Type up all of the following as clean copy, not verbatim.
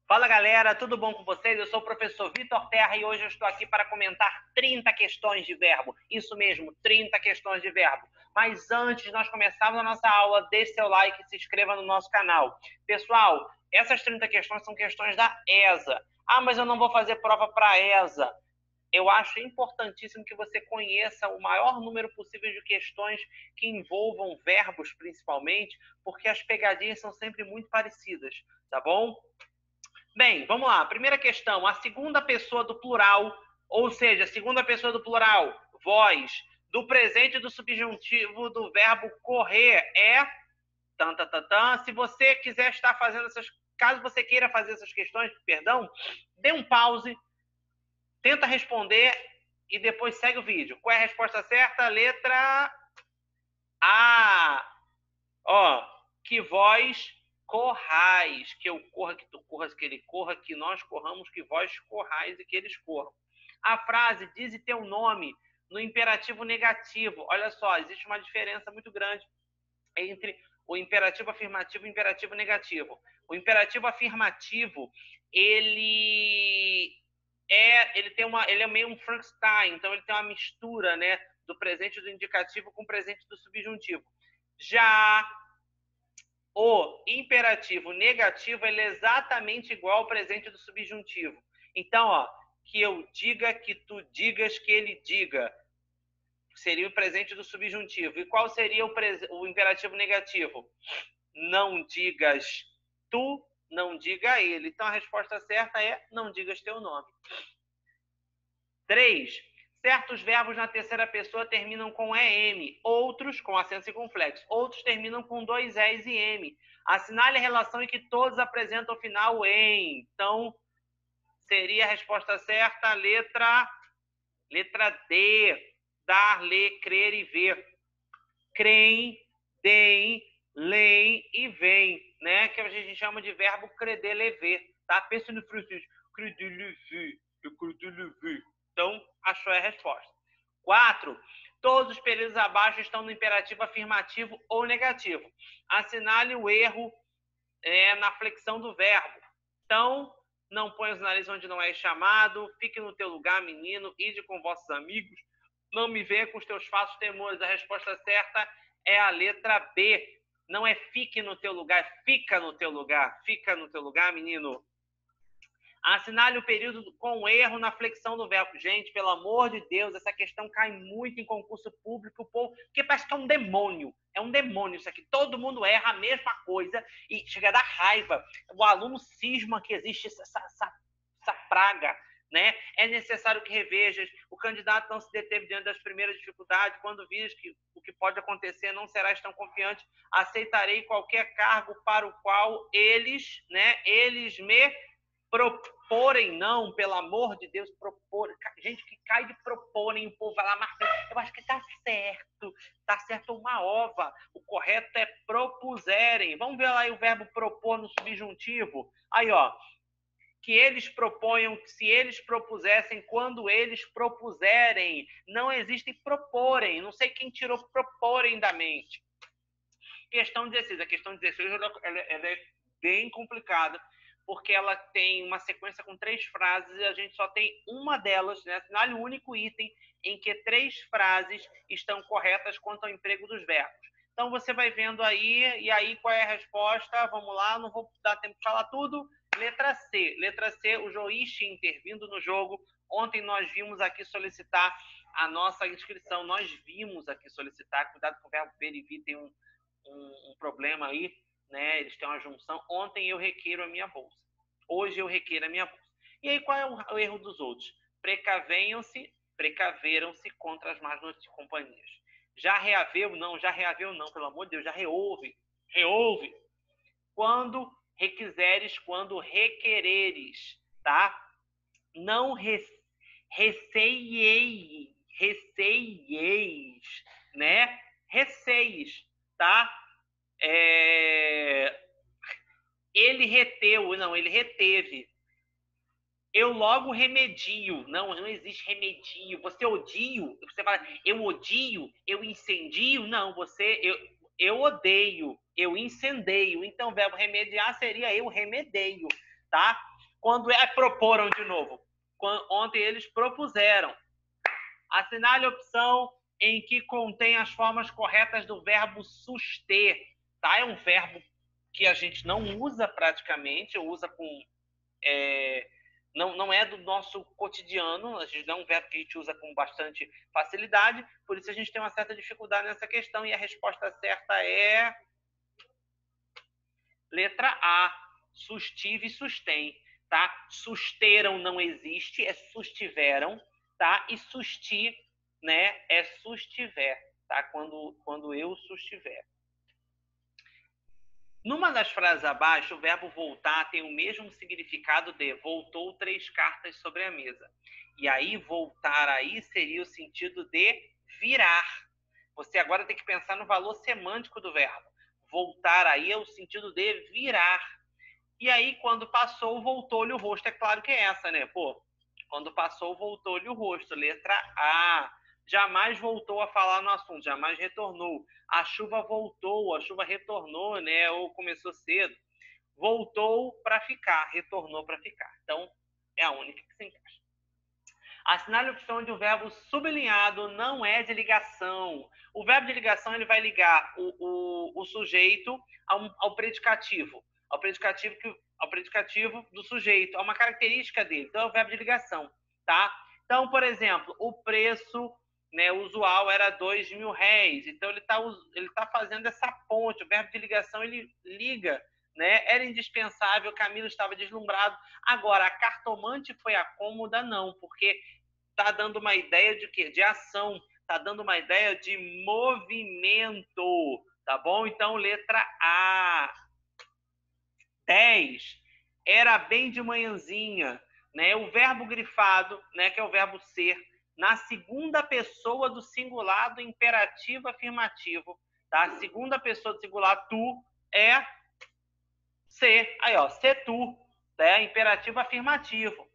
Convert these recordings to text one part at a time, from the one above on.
Fala galera, tudo bom com vocês? Eu sou o professor Vitor Terra e hoje eu estou aqui para comentar 30 questões de verbo. Isso mesmo, 30 questões de verbo. Mas antes de nós começarmos a nossa aula, deixe seu like e se inscreva no nosso canal. Pessoal, essas 30 questões são questões da ESA. Ah, mas eu não vou fazer prova para a ESA. Eu acho importantíssimo que você conheça o maior número possível de questões que envolvam verbos, principalmente, porque as pegadinhas são sempre muito parecidas, tá bom? Bem, vamos lá. Primeira questão. A segunda pessoa do plural, ou seja, a segunda pessoa do plural, vós, do presente do subjuntivo do verbo correr é... Se você quiser estar fazendo essas... Caso você queira fazer essas questões, perdão, dê um pause, tenta responder e depois segue o vídeo. Qual é a resposta certa? Letra A. Ó, que vós corrais, que eu corra, que tu corras, que ele corra, que nós corramos, que vós corrais e que eles corram. A frase dize teu nome no imperativo negativo. Olha só, existe uma diferença muito grande entre o imperativo afirmativo e o imperativo negativo. O imperativo afirmativo, ele é meio um Frankenstein, então ele tem uma mistura, né, do presente do indicativo com o presente do subjuntivo. Já o imperativo negativo ele é exatamente igual ao presente do subjuntivo. Então, ó, que eu diga, que tu digas, que ele diga. Seria o presente do subjuntivo. E qual seria o imperativo negativo? Não digas tu, não diga ele. Então, a resposta certa é não digas teu nome. 3. Certos verbos na terceira pessoa terminam com EM, outros com acento circunflexo. Outros terminam com dois Es e M. Assinale a relação em que todos apresentam o final em. Então, seria a resposta certa, letra D. Dar, ler, crer e ver. Creem, deem, leem e vêm, né? Que a gente chama de verbo creder, lever, tá? Pensa no francês. Creder, lever, creder, lever. Então, achou a resposta. 4. Todos os períodos abaixo estão no imperativo afirmativo ou negativo. Assinale o erro na flexão do verbo. Então, não ponha os narizes onde não é chamado, fique no teu lugar, menino, ide com vossos amigos, não me venha com os teus falsos temores. A resposta certa é a letra B. Não é fique no teu lugar, fica no teu lugar. Fica no teu lugar, menino. Assinale o período com erro na flexão do verbo. Gente, pelo amor de Deus, essa questão cai muito em concurso público, porque parece que é um demônio. É um demônio isso aqui. Todo mundo erra a mesma coisa e chega a dar raiva. O aluno cisma que existe essa praga. Né? É necessário que revejas. O candidato não se deteve diante das primeiras dificuldades. Quando vires que o que pode acontecer, não serás tão confiante. Aceitarei qualquer cargo para o qual eles me proporem. Não, pelo amor de Deus, propor. Gente que cai de proporem, o povo vai lá, Marcos, eu acho que tá certo uma ova. O correto é propuserem. Vamos ver lá aí o verbo propor no subjuntivo. Aí, ó. Que eles proponham, se eles propusessem, quando eles propuserem. Não existe proporem. Não sei quem tirou proporem da mente. Questão 16. A questão 16 ela é bem complicada, porque ela tem uma sequência com 3 frases e a gente só tem uma delas, né? Assinale o único item em que 3 frases estão corretas quanto ao emprego dos verbos. Então, você vai vendo aí, e aí qual é a resposta? Vamos lá, não vou dar tempo de falar tudo. Letra C. Letra C, o juiz intervindo no jogo. Ontem nós vimos aqui solicitar a nossa inscrição. Nós vimos aqui solicitar. Cuidado com o verbo ver e vir, tem um problema aí, né? Eles têm uma junção. Ontem eu requeiro a minha bolsa. Hoje eu requeiro a minha bolsa. E aí qual é o erro dos outros? Precaveram-se contra as más companhias. Já reaveu? Não, pelo amor de Deus, já reouve. Quando requiseres, quando requereres, tá? Não receieis, né? Receies, tá? Ele reteu, não, ele reteve. Eu logo remedio. Não existe remedio. Você odio, você fala, eu odio, eu incendio. Não, eu odeio, eu incendeio. Então, o verbo remediar seria eu remedeio, tá? Quando proporam de novo. Ontem eles propuseram. Assinale a opção em que contém as formas corretas do verbo suster. Tá? É um verbo que a gente não usa praticamente, usa com... não é do nosso cotidiano, a gente não é um verbo que a gente usa com bastante facilidade, por isso a gente tem uma certa dificuldade nessa questão, e a resposta certa é letra A, sustive e sustém, tá? Susteram não existe, é sustiveram, tá? E sustir, né, é sustiver, tá? Quando eu sustiver. Numa das frases abaixo, o verbo voltar tem o mesmo significado de voltou 3 cartas sobre a mesa. E aí, voltar aí seria o sentido de virar. Você agora tem que pensar no valor semântico do verbo. Voltar aí é o sentido de virar. E aí, quando passou, voltou-lhe o rosto. É claro que é essa, né? Pô, quando passou, voltou-lhe o rosto. Letra A. Jamais voltou a falar no assunto, jamais retornou. A chuva voltou, a chuva retornou, né? Ou começou cedo. Voltou para ficar, retornou para ficar. Então, é a única que se encaixa. Assinale a opção de um verbo sublinhado não é de ligação. O verbo de ligação ele vai ligar o sujeito ao predicativo. Ao predicativo do sujeito, a uma característica dele. Então, é o verbo de ligação, tá? Então, por exemplo, o preço, né, usual era R$2.000. Então, ele tá fazendo essa ponte. O verbo de ligação, ele liga, né? Era indispensável, Camilo estava deslumbrado. Agora, a cartomante foi a cômoda, não, porque está dando uma ideia de quê? De ação. Está dando uma ideia de movimento, tá bom? Então, letra A. 10. Era bem de manhãzinha, né? O verbo grifado, né, que é o verbo ser, na segunda pessoa do singular do imperativo afirmativo, tá? A segunda pessoa do singular tu é ser. Aí, ó, ser tu, né? Imperativo afirmativo.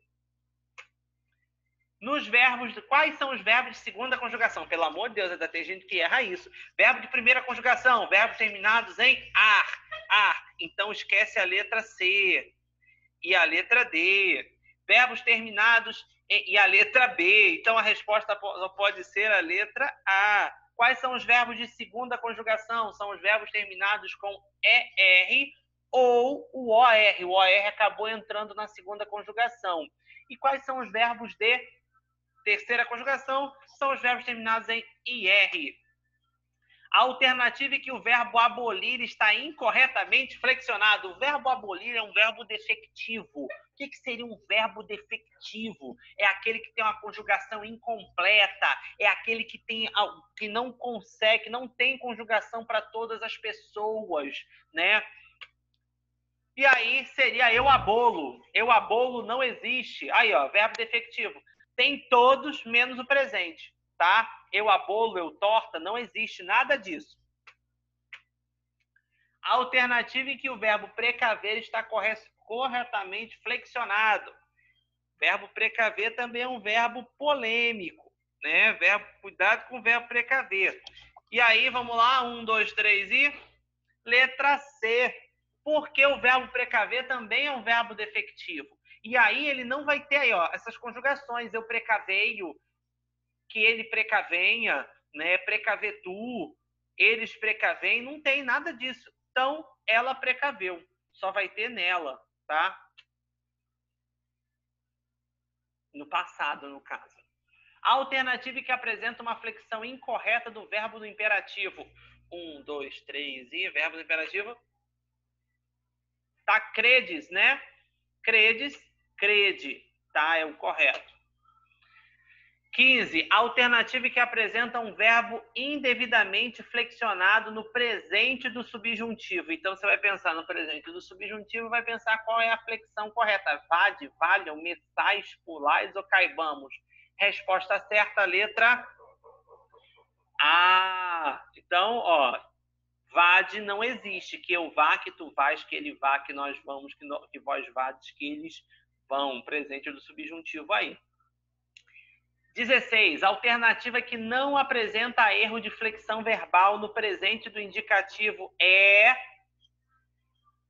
Nos verbos, quais são os verbos de segunda conjugação? Pelo amor de Deus, ainda tem gente que erra isso. Verbo de primeira conjugação, verbos terminados em ar. Então esquece a letra C e a letra D. Verbos terminados e a letra B. Então a resposta pode ser a letra A. Quais são os verbos de segunda conjugação? São os verbos terminados com ER ou o OR. O OR acabou entrando na segunda conjugação. E quais são os verbos de terceira conjugação? São os verbos terminados em IR. A alternativa é que o verbo abolir está incorretamente flexionado. O verbo abolir é um verbo defectivo. O que seria um verbo defectivo? É aquele que tem uma conjugação incompleta, é aquele que não consegue, não tem conjugação para todas as pessoas, né? E aí seria eu abolo. Eu abolo não existe. Aí, ó, verbo defectivo. Tem todos menos o presente, tá? Eu abolo, eu torta, não existe nada disso. A alternativa em que o verbo precaver está corretamente flexionado. Verbo precaver também é um verbo polêmico, né? Cuidado com o verbo precaver. E aí, vamos lá, 1, 2, 3 e... Letra C. Porque o verbo precaver também é um verbo defectivo. E aí ele não vai ter aí, ó, essas conjugações. Eu precaveio, que ele precavenha, né? Precaver tu, eles precavem, não tem nada disso. Então, ela precaveu. Só vai ter nela, tá? No passado, no caso. A alternativa que apresenta uma flexão incorreta do verbo do imperativo. 1, 2, 3 e verbo do imperativo. Tá, credes, né? Credes, crede, tá? É o correto. 15. Alternativa que apresenta um verbo indevidamente flexionado no presente do subjuntivo. Então, você vai pensar no presente do subjuntivo, vai pensar qual é a flexão correta. Vade, valham, meçais, pulais ou caibamos? Resposta certa, letra A. Então, ó, vade não existe. Que eu vá, que tu vais, que ele vá, que nós vamos, que vós vades, que eles vão. Presente do subjuntivo aí. 16. Alternativa que não apresenta erro de flexão verbal no presente do indicativo é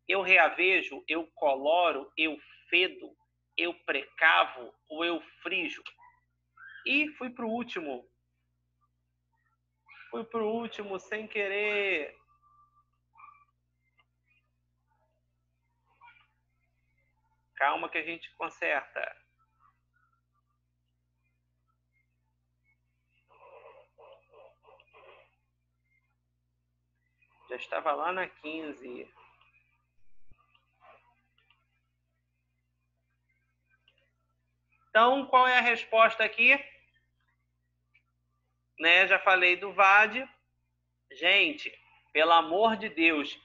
eu reavejo, eu coloro, eu fedo, eu precavo ou eu frijo? E fui pro último. Fui pro último sem querer. Calma que a gente conserta. Já estava lá na 15. Então, qual é a resposta aqui? Né, já falei do VAD. Gente, pelo amor de Deus,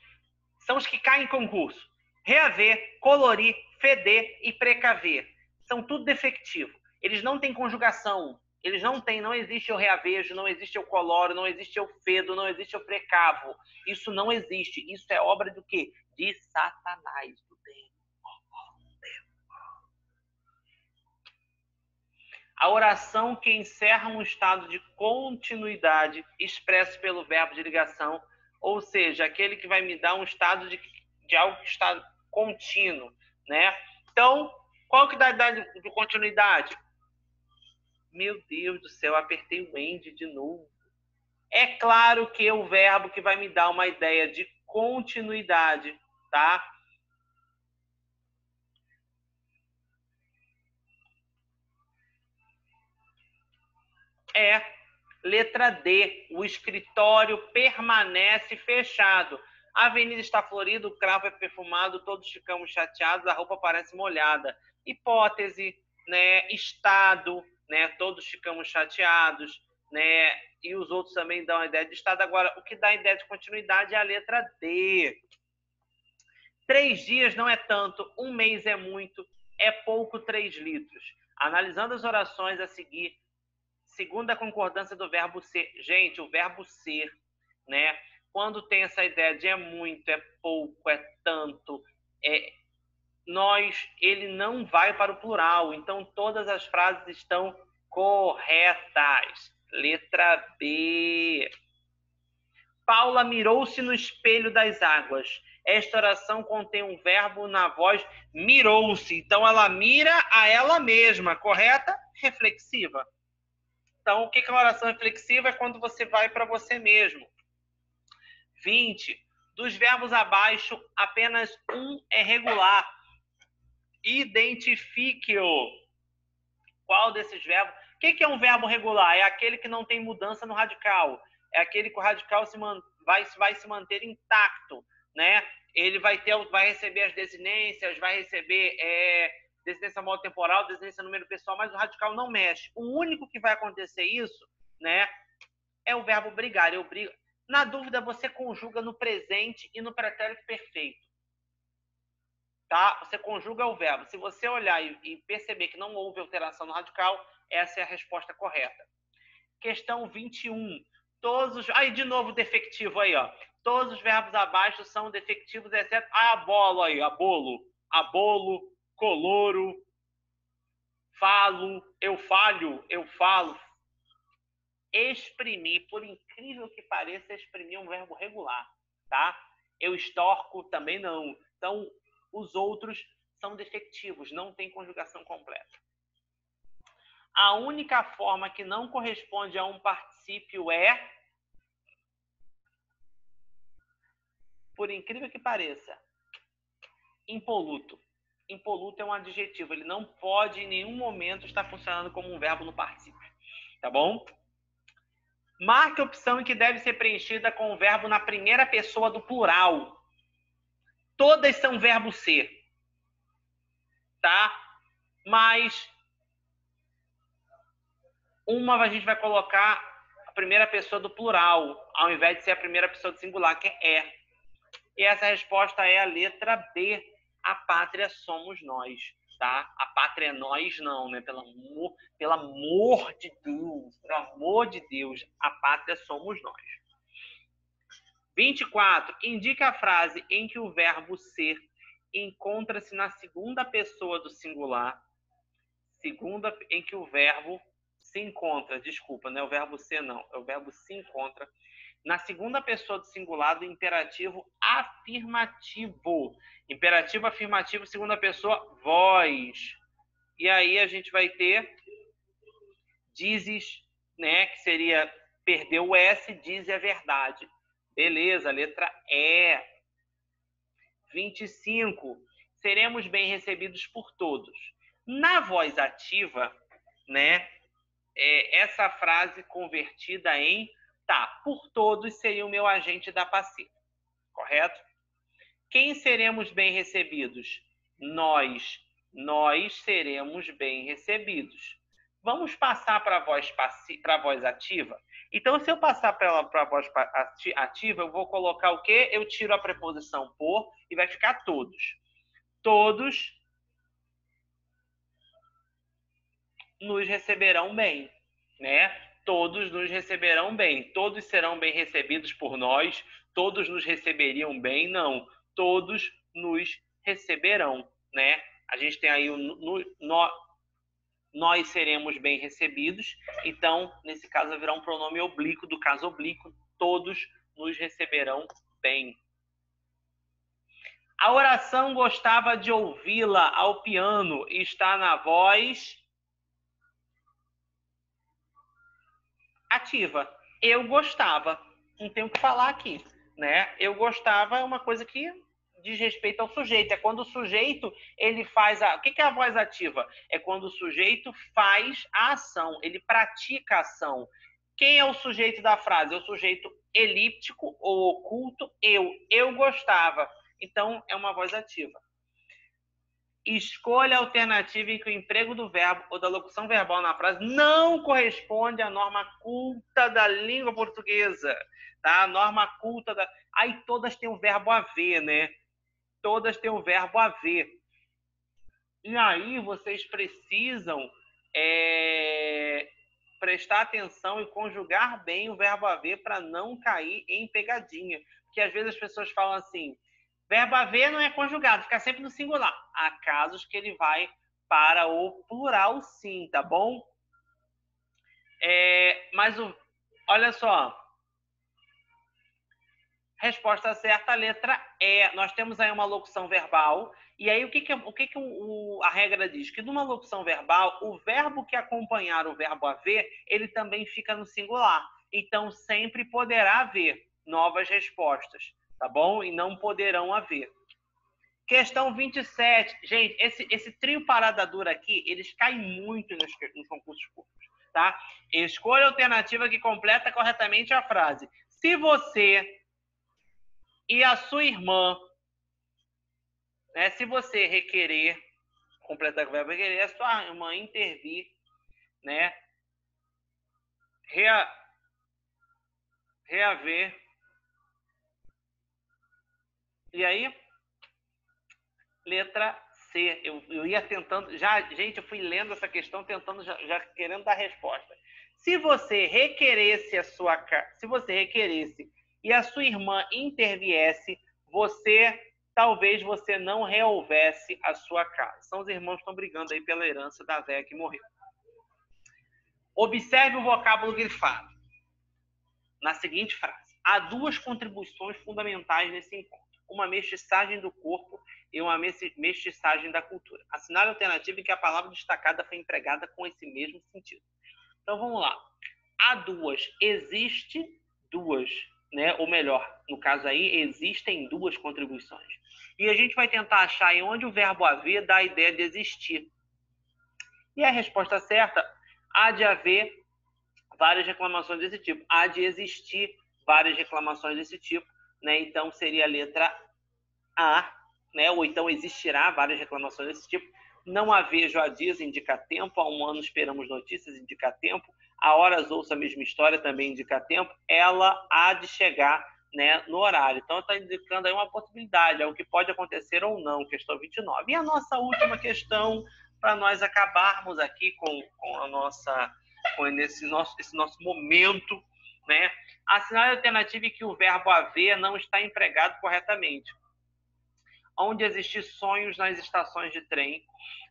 são os que caem em concurso. Reaver, colorir, feder e precaver. São tudo defectivo. Eles não têm conjugação. Eles não têm, não existe eu reavejo, não existe eu coloro, não existe eu fedo, não existe eu precavo. Isso não existe. Isso é obra do quê? De Satanás, do demônio. A oração que encerra um estado de continuidade expresso pelo verbo de ligação, ou seja, aquele que vai me dar um estado de algo que está contínuo, né? Então, qual que dá a idade de continuidade? Meu Deus do céu, apertei o end de novo. É claro que é o verbo que vai me dar uma ideia de continuidade, tá? É letra D, o escritório permanece fechado. A avenida está florida, o cravo é perfumado, todos ficamos chateados, a roupa parece molhada. Hipótese, né? Estado, né? Todos ficamos chateados, né? E os outros também dão a ideia de estado. Agora, o que dá a ideia de continuidade é a letra D. 3 dias não é tanto, um mês é muito, é pouco 3 litros. Analisando as orações a seguir, segundo a concordância do verbo ser. Gente, o verbo ser, né? Quando tem essa ideia de é muito, é pouco, é tanto, ele não vai para o plural. Então, todas as frases estão corretas. Letra B. Paula mirou-se no espelho das águas. Esta oração contém um verbo na voz mirou-se. Então, ela mira a ela mesma, correta? Reflexiva. Então, o que é uma oração reflexiva? É quando você vai para você mesmo. 20. Dos verbos abaixo, apenas um é regular. Identifique-o. Qual desses verbos? O que é um verbo regular? É aquele que não tem mudança no radical. É aquele que o radical vai se manter intacto, né? Ele vai receber as desinências, vai receber desinência modo temporal, desinência número pessoal, mas o radical não mexe. O único que vai acontecer isso, né, é o verbo brigar. Eu brigo. Na dúvida, você conjuga no presente e no pretérito perfeito. Tá? Você conjuga o verbo. Se você olhar e perceber que não houve alteração no radical, essa é a resposta correta. Questão 21. Aí, de novo, defectivo aí, ó. Todos os verbos abaixo são defectivos, exceto abolo aí, abolo, coloro, falo, eu falho, eu falo. Exprimir, por incrível que pareça, exprimir é um verbo regular, tá? Eu extorco também não. Então, os outros são defectivos, não tem conjugação completa. A única forma que não corresponde a um particípio é, por incrível que pareça, impoluto. Impoluto é um adjetivo, ele não pode em nenhum momento estar funcionando como um verbo no particípio, tá bom? Marque a opção que deve ser preenchida com o verbo na primeira pessoa do plural. Todas são verbo ser, tá? Mas uma a gente vai colocar a primeira pessoa do plural, ao invés de ser a primeira pessoa do singular, que é. E essa resposta é a letra B. A pátria somos nós, tá? A pátria é nós não, né? Pelo amor de Deus, pelo amor de Deus, a pátria somos nós. 24. Indica a frase em que o verbo ser encontra-se na segunda pessoa do singular. Segunda em que o verbo se encontra, desculpa, não é o verbo ser não, é o verbo se encontra na segunda pessoa do singular do imperativo afirmativo. Imperativo afirmativo, segunda pessoa, vós. E aí a gente vai ter dizes, né? Que seria perder o S, diz é verdade. Beleza, letra E. 25. Seremos bem recebidos por todos. Na voz ativa, né? Essa frase convertida em tá, por todos seria o meu agente da passiva. Correto? Quem seremos bem recebidos? Nós. Nós seremos bem recebidos. Vamos passar para a voz ativa? Então, se eu passar para a voz ativa, eu vou colocar o quê? Eu tiro a preposição por e vai ficar todos. Todos nos receberão bem, né? Todos nos receberão bem. Todos serão bem recebidos por nós. Todos nos receberiam bem? Não. Todos nos receberão, né? A gente tem aí nós seremos bem recebidos. Então, nesse caso, haverá um pronome oblíquo, do caso oblíquo. Todos nos receberão bem. A oração gostava de ouvi-la ao piano. Está na voz ativa. Eu gostava. Não tenho o que falar aqui, né? Eu gostava é uma coisa que diz respeito ao sujeito. É quando o sujeito ele faz a... O que é a voz ativa? É quando o sujeito faz a ação, ele pratica a ação. Quem é o sujeito da frase? É o sujeito elíptico ou oculto, eu. Eu gostava. Então, é uma voz ativa. Escolha a alternativa em que o emprego do verbo ou da locução verbal na frase não corresponde à norma culta da língua portuguesa. Tá? A norma culta da... Aí todas têm o verbo haver, né? Todas têm o verbo haver. E aí vocês precisam prestar atenção e conjugar bem o verbo haver para não cair em pegadinha. Porque às vezes as pessoas falam assim, verbo haver não é conjugado, fica sempre no singular. Há casos que ele vai para o plural sim, tá bom? Mas olha só. Resposta certa, a letra E. Nós temos aí uma locução verbal. E aí, o que a regra diz? Que numa locução verbal, o verbo que acompanhar o verbo haver, ele também fica no singular. Então, sempre poderá haver novas respostas, tá bom? E não poderão haver. Questão 27. Gente, esse trio parada dura aqui, eles caem muito nos concursos públicos, tá? Escolha a alternativa que completa corretamente a frase. Se você e a sua irmã, né, se você requerer, completar com o verbo requerer, a sua irmã intervir, né, reaver, e aí, letra C. Eu ia tentando, gente, eu fui lendo essa questão, tentando, já querendo dar resposta. Se você requeresse e a sua irmã interviesse, talvez você não rehouvesse a sua casa. São os irmãos que estão brigando aí pela herança da véia que morreu. Observe o vocábulo grifado na seguinte frase. Há duas contribuições fundamentais nesse encontro. Uma mestiçagem do corpo e uma mestiçagem da cultura. Assinale a alternativa em que a palavra destacada foi empregada com esse mesmo sentido. Então, vamos lá. Há duas. Existe duas, né? Ou melhor, no caso aí, existem duas contribuições. E a gente vai tentar achar aí onde o verbo haver dá a ideia de existir. E a resposta certa, há de haver várias reclamações desse tipo. Há de existir várias reclamações desse tipo, né? Então, seria a letra A, né? Ou então existirá várias reclamações desse tipo. Não haver já dias indica tempo. Há um ano esperamos notícias, indica tempo. Há horas ouço a mesma história, também indica tempo. Ela há de chegar, né, no horário. Então, está indicando aí uma possibilidade, é o que pode acontecer ou não, questão 29. E a nossa última questão, para nós acabarmos aqui com esse nosso momento, né? Assinale a alternativa em que o verbo haver não está empregado corretamente. Onde existir sonhos nas estações de trem,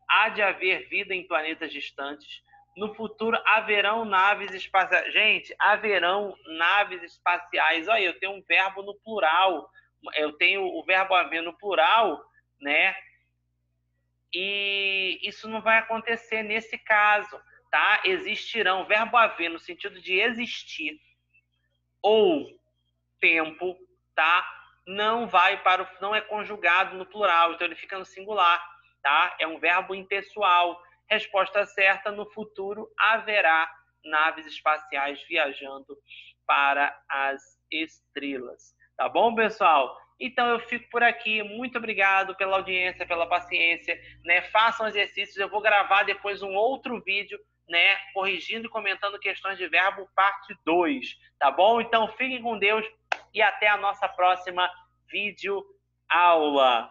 há de haver vida em planetas distantes. No futuro haverão naves espaciais. Gente, haverão naves espaciais. Olha, eu tenho um verbo no plural. Eu tenho o verbo haver no plural, né? E que isso não vai acontecer nesse caso, tá? Existirão, verbo haver no sentido de existir ou tempo, tá? Não é conjugado no plural, então ele fica no singular, tá? É um verbo impessoal. Resposta certa: no futuro haverá naves espaciais viajando para as estrelas. Tá bom, pessoal? Então eu fico por aqui. Muito obrigado pela audiência, pela paciência, né? Façam exercícios. Eu vou gravar depois um outro vídeo, né, corrigindo e comentando questões de verbo parte 2, tá bom? Então fiquem com Deus e até a nossa próxima vídeo aula.